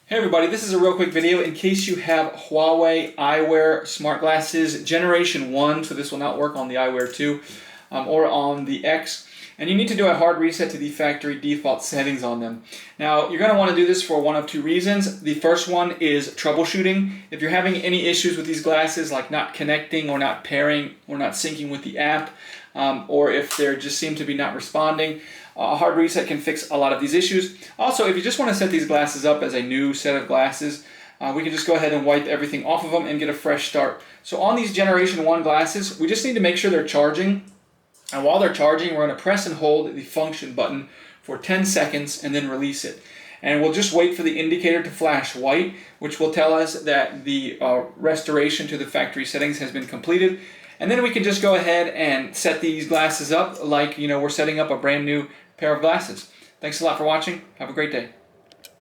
Hey everybody, this is a real quick video in case you have HUAWEI Eyewear smart glasses Generation 1, so this will not work on the Eyewear 2 or on the X, and you need to do a hard reset to the factory default settings on them. Now, you're going to want to do this for one of two reasons. The first one is troubleshooting. If you're having any issues with these glasses, like not connecting or not pairing or not syncing with the app, or if they just seem to be not responding, a hard reset can fix a lot of these issues. Also, if you just want to set these glasses up as a new set of glasses, we can just go ahead and wipe everything off of them and get a fresh start. So on these Generation 1 glasses, we just need to make sure they're charging. And while they're charging, we're going to press and hold the function button for 10 seconds and then release it. And we'll just wait for the indicator to flash white, which will tell us that the restoration to the factory settings has been completed. And then we can just go ahead and set these glasses up like we're setting up a brand new pair of glasses. Thanks a lot for watching. Have a great day.